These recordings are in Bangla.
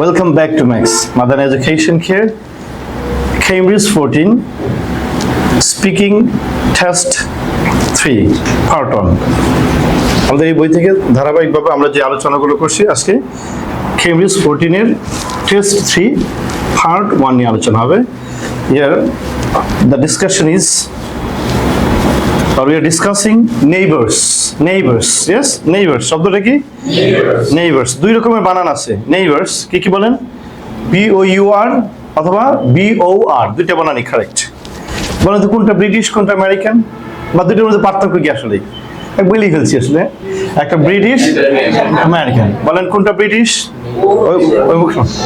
Welcome back to Max Madan Education here. Cambridge 14 Speaking Test 3 Part 1. আমাদের এই বই থেকে ধারাবাহিকভাবে আমরা যে আলোচনাগুলো করছি আজকে Cambridge 14 এর Test 3 Part 1 নিয়ে আলোচনা হবে. Here the discussion is we are discussing neighbors. Yes, neighbors. শব্দটা কি? Neighbors. দুই রকমের বানান আছে. Neighbors কি বলেন? B O U R অথবা B O R, দুইটা বানানই কারেক্ট. বলেন তো কোনটা ব্রিটিশ কোনটা আমেরিকান, বা দুইটার মধ্যে পার্থক্য কি আসলে? বলেই ফেলছি আসলে. একটা ব্রিটিশ, আমেরিকান. বলেন কোনটা ব্রিটিশ?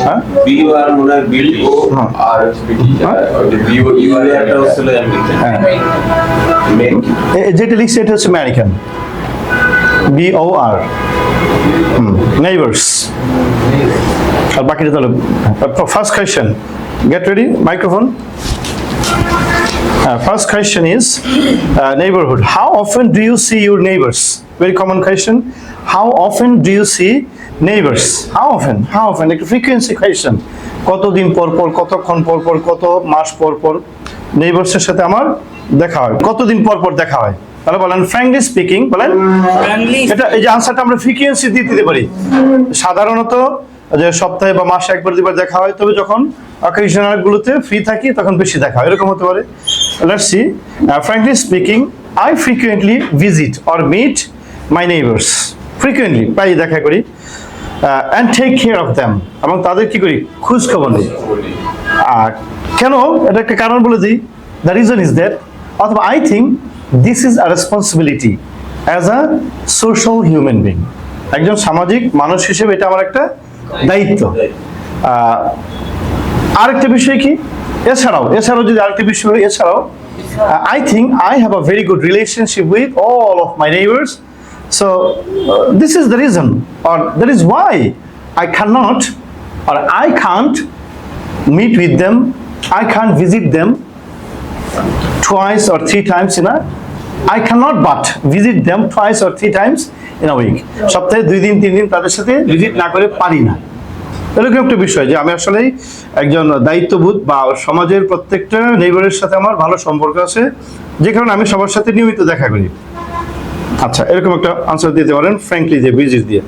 হ্যাঁ বি ও আর মনে হয় বি ও আর ব্রিটিশ, আর বি ও ইউ আর এটা হচ্ছে আমেরিকান. যেটা লিখছে এটা হচ্ছে American. B O R neighbours. আর বাকিটা তাহলে first question. Get ready, microphone. First question is neighborhood. How often do you see your neighbors? Very common question. How often do you see neighbors? How often? Like a frequency question. কতদিন পর পর, কতক্ষণ পর পর, কত মাস পর পর neighbors এর সাথে আমার দেখা হয়, কতদিন পর পর দেখা হয়? তাহলে বলেন frankly speaking. বলেন এটা, এই যে আনসারটা আমরা ফ্রিকোয়েন্সি দিতে পারি. সাধারণত যে সপ্তাহে বা মাসে একবার দুবার দেখা হয়, তবে যখন অকেশনাল গুলোতে ফ্রি থাকি তখন বেশি দেখা হয়, এরকম হতে পারে. Let's see. Frankly speaking, I frequently visit or meet my neighbors. Frequently, প্রায় দেখা করি. And take care of them. এবং তাদের কি করি? খোঁজ খবর নিই. আর কেন? এটা একটা কারণ বলে দিই. The reason is that, অথবা I think this is a responsibility as a social human being. একজন সামাজিক মানুষ হিসেবে এটা আমার একটা দায়িত্ব. আরেকটা বিষয় কি? এছাড়াও যদি আরেকটা বিষয়, এছাড়াও I think I have a very good relationship with all of my neighbors. So this is the reason, or that is why I cannot, or I can't meet with them, I can't visit them twice or three times in a, I cannot but visit them twice or three times in a week. সপ্তাহে 2 দিন 3 দিন তাদের সাথে ভিজিট না করে পারি না. এরকম একটা বিষয় যে আমি আসলে একজন দায়িত্ববোধ, বা সমাজের প্রত্যেকটা নেইবারের সাথে আমার ভালো সম্পর্ক আছে, যে কারণে আমি সবার সাথে নিয়মিত দেখা করি. আচ্ছা, এরকম একটা আনসার দিতে পারেন ফ্র্যাঙ্কলি, যে ভিজিট দিয়ে.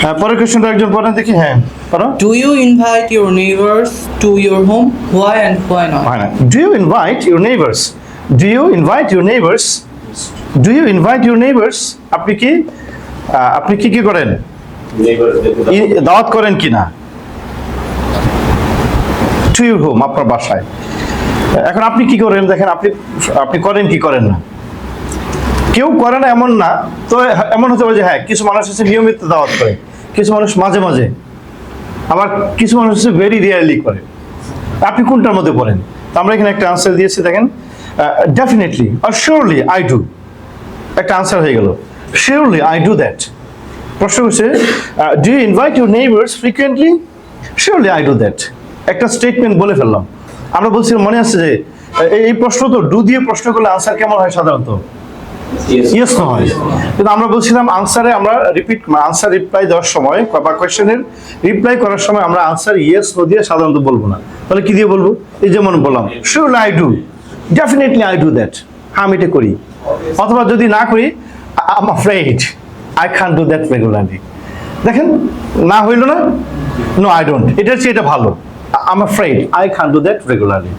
হ্যাঁ, পরের কোশ্চেনটা একজন পড়েন দেখি. হ্যাঁ, পড়ো. Do you invite your neighbors to your home? Why and why not? Do you invite your neighbors? Do you invite your neighbors? Do you invite your neighbors? আপনি কি করেন? দাওয়াত করেন কিনা? To your home, আপনার বাসায়. এখন আপনি কি করেন? দেখেন, আপনি করেন কি করেন না. কেউ করে না এমন না, তো এমন হতে পারে যে হ্যাঁ, কিছু মানুষ আছে নিয়মিত দাওয়াত করে, কিছু মানুষ মাঝে মাঝে, আবার কিছু মানুষ আছে ভেরি রিয়ারলি করে. আপনি কোনটার মধ্যে পড়েন? তো আমরা এখানে একটা আনসার দিয়েছি, দেখেন. Definitely or surely I do. একটা আনসার হয়ে গেল, surely I do that. প্রশ্ন হচ্ছে do you invite your neighbors frequently? Surely I do that. একটা স্টেটমেন্ট বলে ফেললাম. আমরা বলছিলাম, মনে আছে যে এই প্রশ্ন তো ডু দিয়ে প্রশ্ন করলে আনসার কেমন হয়? সাধারণত ইয়েস না হয়. কিন্তু আমরা বলছিলাম আনসারে আমরা আনসার রিপ্লাই দেওয়ার সময় বা কোয়েশ্চেনের রিপ্লাই করার সময় আমরা আনসার ইয়েস নো দিয়ে সাধারণত বলবো না. তাহলে কি দিয়ে বলবো? এই যেমন বললাম, surely I do, definitely I do that. আমি এটা করি. অথবা যদি না করি, I'm afraid I can't do that regularly. দেখেন, না হইল না, no I don't. এটার চেয়ে এটা ভালো. I'm afraid I can't do that regularly.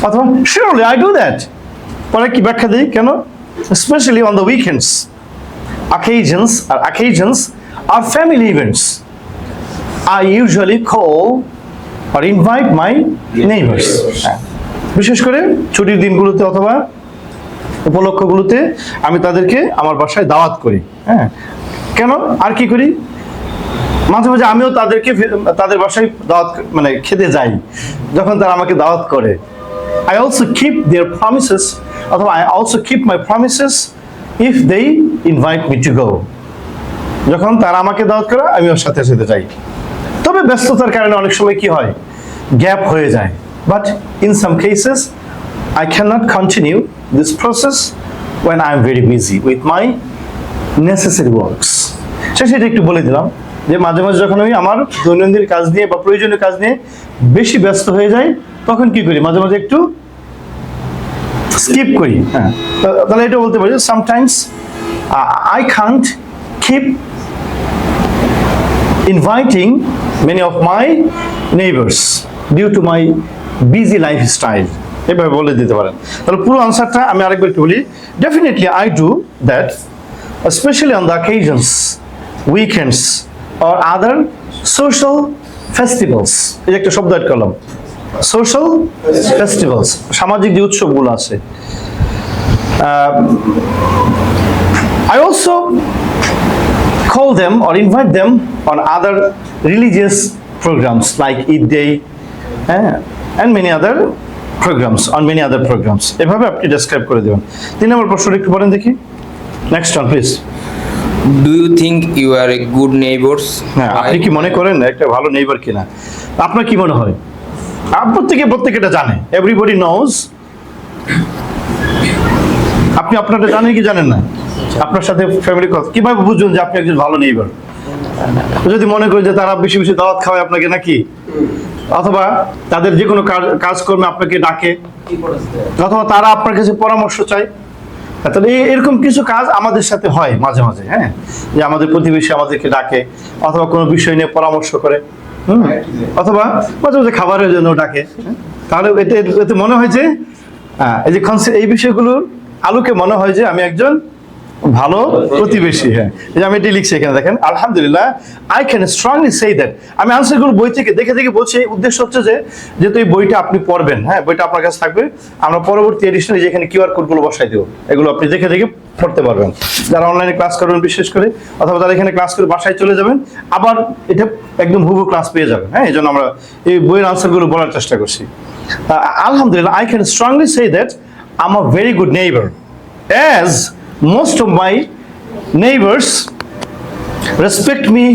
অথবা surely I do that. পরে কি ব্যাখ্যা দিই কেন? Especially on the weekends, occasions or family events, I usually call or invite my neighbors. বিশেষ করে ছুটির দিনগুলোতে অথবা উপলক্ষগুলোতে আমি তাদেরকে আমার বাসায় দাওয়াত করি. হ্যাঁ, কেন আর কি করি? মাঝে মাঝে আমিও তাদের বাসায় দাওয়াত মানে খেতে যাই যখন তারা আমাকে দাওয়াত করে. I also keep their promises, অথবা I also keep my promises if they invite me to go. যখন তারা আমাকে দাওয়াত করে আমি ওর সাথে যাই. তবে ব্যস্ততার কারণে অনেক সময় কি হয়, গ্যাপ হয়ে যায়. But in some cases I cannot continue this process when I am very busy with my necessary works. সেটা একটু বলে দিলাম. যে মাঝে মাঝে যখন আমি আমার দৈনন্দিন কাজ নিয়ে বা প্রয়োজনীয় কাজ নিয়ে বেশি ব্যস্ত হয়ে যাই, তখন কি করি, মাঝে মাঝে একটু স্কিপ করি। হ্যাঁ, তাহলে এটা বলতে পারি sometimes I can't keep inviting many of my neighbors due to my busy lifestyle, এভাবে বলে দিতে পারেন। তাহলে পুরো আনসারটা আমি আরেকবার একটু বলি। Definitely I do that, especially on the occasions, weekends or other social festivals। এই যে একটা শব্দ অ্যাড করলাম, social festivals, সামাজিক যে উৎসবগুলো আছে। I also call them or invite them on other religious programs like Eid Day and many other programs, on many other programs। এভাবে আপনি ডেসক্রাইব করে দেবেন। 3 নম্বর প্রশ্নটা একটু বলেন দেখি, next one please. Do you think you are a good neighbors? হ্যাঁ, আপনি কি মনে করেন একটা ভালো নেইবার কিনা? আপনার কি মনে হয়? প্রত্যেকে এটা জানে, এভরিবডি নোজ। আপনি আপনারটা জানেন কি জানেন না? আপনার সাথে ফ্যামিলি কথা কিভাবে বুঝুন যে আপনি একজন ভালো নেইবার? যদি মনে করেন যে তারা বেশি বেশি দাওয়াত খাওয়ায় আপনাকে নাকি, অথবা তাদের যে কোনো কাজকর্মে আপনাকে ডাকে, অথবা তারা আপনার কাছে পরামর্শ চায়, তাহলে এরকম কিছু কাজ আমাদের সাথে হয় মাঝে মাঝে। হ্যাঁ, যে আমাদের প্রতিবেশী আমাদেরকে ডাকে, অথবা কোনো বিষয় নিয়ে পরামর্শ করে, অথবা মাঝে মাঝে খাবারের জন্য ডাকে। তাহলে এতে মনে হয় যে এই যে এই বিষয়গুলোর আলোকে মনে হয় যে আমি একজন ভালো প্রতিবেশী। হ্যাঁ, এই যে আমি এটি লিখছি এখানে দেখেন, আলহামদুলিল্লাহ I can strongly say that. আমি আনসারগুলো বই থেকে দেখে বলছি। উদ্দেশ্য হচ্ছে যে যেহেতু এই বইটা আপনি পড়বেন, হ্যাঁ, বইটা আপনার কাছে থাকবে, আমরা পরবর্তী এডিশনে যেখানে কিউআর কোডগুলো বসাই দেবো, এগুলো আপনি দেখে পড়তে পারবেন। যারা অনলাইনে ক্লাস করবেন বিশেষ করে, অথবা যারা এখানে ক্লাস করে বাসায় চলে যাবেন, আবার এটা একদম হুবহু ক্লাস পেয়ে যাবেন। হ্যাঁ, এই জন্য আমরা এই বইয়ের আনসারগুলো বলার চেষ্টা করছি। আলহামদুলিল্লাহ I can strongly say that I am a very good neighbour, as most of my neighbors respect me,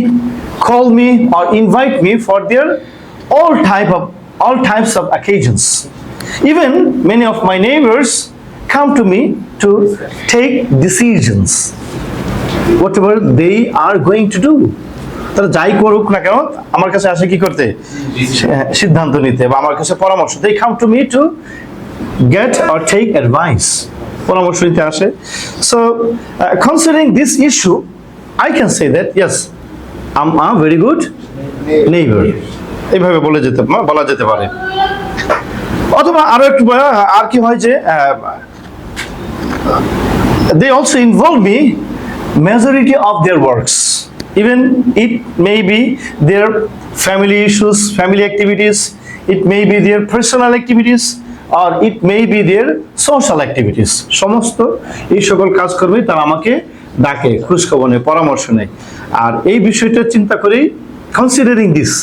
call me or invite me for their all types of occasions. Even many of my neighbors come to me to take decisions whatever they are going to do। তারা যাই করুক না কেন আমার কাছে আসে কি করতে, সিদ্ধান্ত নিতে বা আমার কাছে পরামর্শ। they come to me to get or take advice, পরামর্শ নিতে আসে। So considering this issue I can say that yes, I'm a very good neighbor। এইভাবে বলা যেতে পারে। অথবা আরো একটু আর কি হয় যে they also involve me majority of their works, even it may be their family issues, family activities, it may be their personal activities, or it may be their social activities। সমস্ত এই সকল কাজকর্মে তারা আমাকে ডাকে, খোঁজখবর নেয়, পরামর্শ নেয়। আর এই বিষয়টা চিন্তা করেই, considering this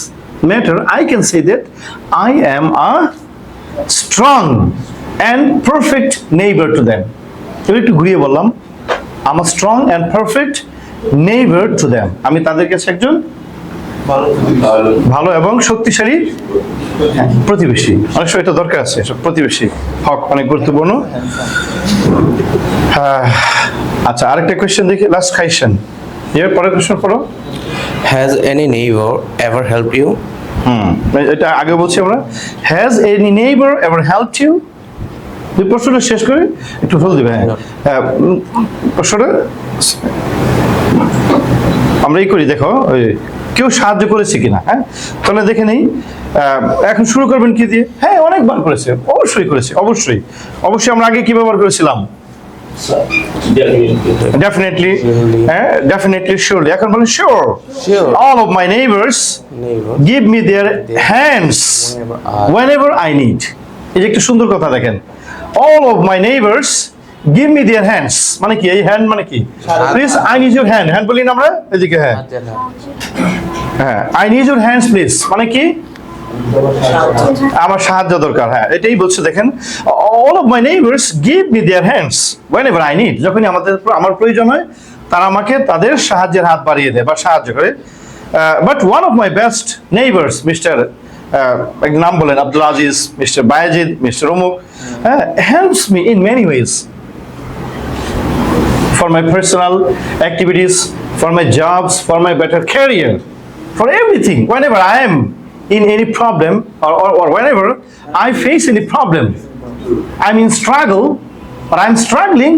matter, I can say that I am a strong and perfect neighbor to them। এবার একটু ঘুরিয়ে বললাম, I'm a strong and perfect neighbor to them। আমি তাদের কাছে একজন ভালো এবং শক্তিশালী প্রতিবেশী। অনেক সময় এটা দরকার আছে, প্রতিবেশী হক অনেক গুরুত্বপূর্ণ। আচ্ছা, আরেকটা কোয়েশ্চেন দেখি, লাস্ট কোয়েশ্চেন। এর পরের কোয়েশ্চেন পড়ো। Has any neighbor ever helped you? এটা আগে বলছি আমরা, has any neighbour ever helped you. এই প্রশ্নটা শেষ করে একটু ফেল দিবে। হ্যাঁ, প্রশ্নটা আমরা এই করি, দেখো ওই কেউ সাহায্য করেছে কিনা। হ্যাঁ, তাহলে দেখে নেই। এখন শুরু করবেন কি দিয়ে? হ্যাঁ, অনেকবার করেছে, অবশ্যই করেছে, অবশ্যই। আমরা আগে কি ব্যবহার করেছিলাম? Definitely, surely। এখন বলেন sure, all of my neighbors give me their hands whenever I need। এই যে একটা সুন্দর কথা দেখেন, all of my neighbors give me their hands, মানে কি? এই হ্যান্ড মানে কি? Please I need your hand, hand বলি না আমরা এদিকে। হ্যাঁ, I need your hands please মানে কি? আমার সাহায্য দরকার। হ্যাঁ, এটাই বলছে দেখেন, all of my neighbors give me their hands whenever I need। যখনই আমার প্রয়োজন হয় তারা আমাকে তাদের সাহায্যের হাত বাড়িয়ে দেয় বা সাহায্য করে। but one of my best neighbors, Mr. নাম বলেন Abdul Aziz, Mr. Bayajid, Mr. Umuk, helps me in many ways for my personal activities, for my jobs, for my better career। for everything. Whenever I am in any problem or whenever I face any problem, I'm in struggle or I'm struggling,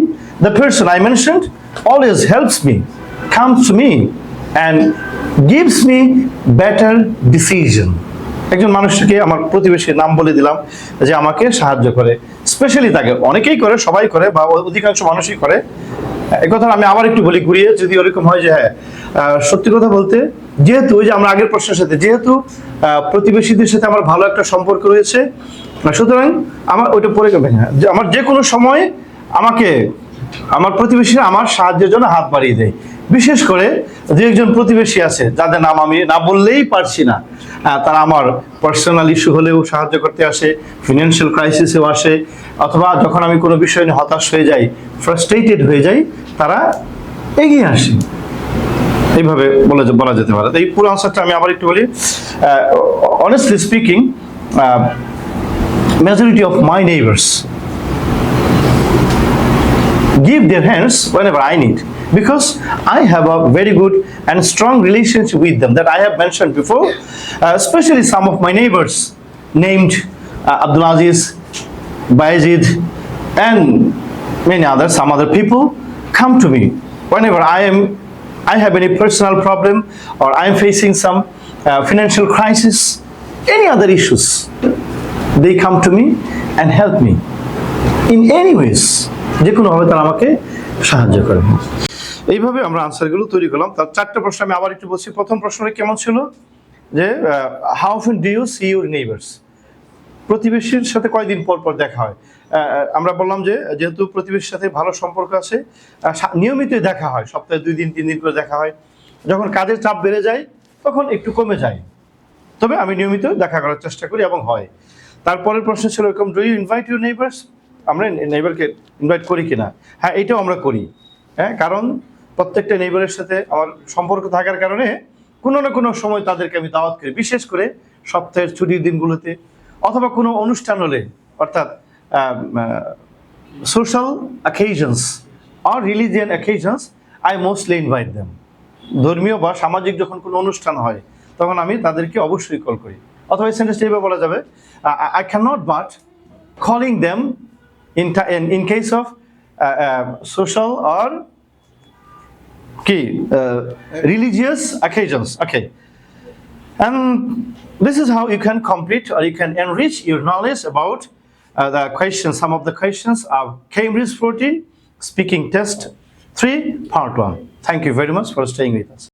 the person I mentioned always helps me, comes to me and gives me better decision. একজন মানুষকে আমার প্রতিবেশীর নাম বলে দিলাম যে আমাকে সাহায্য করে, স্পেশালি তাকে, অনেকেই করে, সবাই করে বা অধিকাংশ মানুষই করে। এই কথা আমি আবার একটু বলি ঘুরিয়ে, যদি ওরকম হয় যে হ্যাঁ সত্যি কথা বলতে, যেহেতু ওই যে আমরা আগের প্রশ্নের সাথে, যেহেতু প্রতিবেশীদের সাথে আমার ভালো একটা সম্পর্ক রয়েছে, সুতরাং আমার ওইটা পরে গেবে না, আমার যে কোনো সময় আমাকে আমার প্রতিবেশীরা আমার সাহায্যের জন্য হাত বাড়িয়ে দেয়। বিশেষ করে যে একজন প্রতিবেশী আছে যাদের নাম আমি না বললেই পারছি না, তারা আমার পার্সোনাল ইস্যু হলেও সাহায্য করতে আসে, ফিনান্সিয়াল ক্রাইসিসেও আসে, অথবা যখন আমি কোনো বিষয় নিয়ে হতাশ হয়ে যাই, ফ্রাস্ট্রেটেড হয়ে যাই, তারা এগিয়ে আসে। এইভাবে বলা যেতে পারে। এই পুরো আনসারটা আমি আবার একটু বলি। Honestly speaking, majority of my neighbors give their hands whenever I need, because I have a very good and strong relationship with them that I have mentioned before. Especially some of my neighbors named Abdul Aziz, Bayezid, and many others, some other people come to me whenever I have any personal problem or I am facing some financial crisis, any other issues. They come to me and help me in any ways. যে কোনোভাবে তারা আমাকে সাহায্য করে। এইভাবে আমরা আনসারগুলো তৈরি করলাম। তার চারটা প্রশ্ন আমি আবার একটু বলছি। প্রথম প্রশ্নটা কেমন ছিল যে how often do you see your neighbours, প্রতিবেশীর সাথে কয়দিন পর পর দেখা হয়। আমরা বললাম যে যেহেতু প্রতিবেশীর সাথে ভালো সম্পর্ক আছে, নিয়মিতই দেখা হয়, সপ্তাহে 2 দিন 3 দিন করে দেখা হয়। যখন কাজের চাপ বেড়ে যায় তখন একটু কমে যায়, তবে আমি নিয়মিত দেখা করার চেষ্টা করি এবং হয়। তারপরের প্রশ্ন ছিল এরকম, do you invite your neighbours, আমরা নেইবারকে ইনভাইট করি কিনা। হ্যাঁ, এটাও আমরা করি। হ্যাঁ, কারণ প্রত্যেকটা নেইবারের সাথে আমার সম্পর্ক থাকার কারণে কোনো না কোনো সময় তাদেরকে আমি দাওয়াত করি, বিশেষ করে সপ্তাহের ছুটির দিনগুলোতে অথবা কোনো অনুষ্ঠান হলে, অর্থাৎ social occasions or religion occasions, I mostly invite them. ধর্মীয় বা সামাজিক যখন কোনো অনুষ্ঠান হয় তখন আমি তাদেরকে অবশ্যই কল করি। অথবা এই সেন্টেন্সটা এইভাবে বলা যাবে, I cannot but calling them in case of social or religious occasions. Okay. And this is how you can complete or you can enrich your knowledge about the questions, some of the questions of Cambridge 14 Speaking Test 3 Part 1. Thank you very much for staying with us.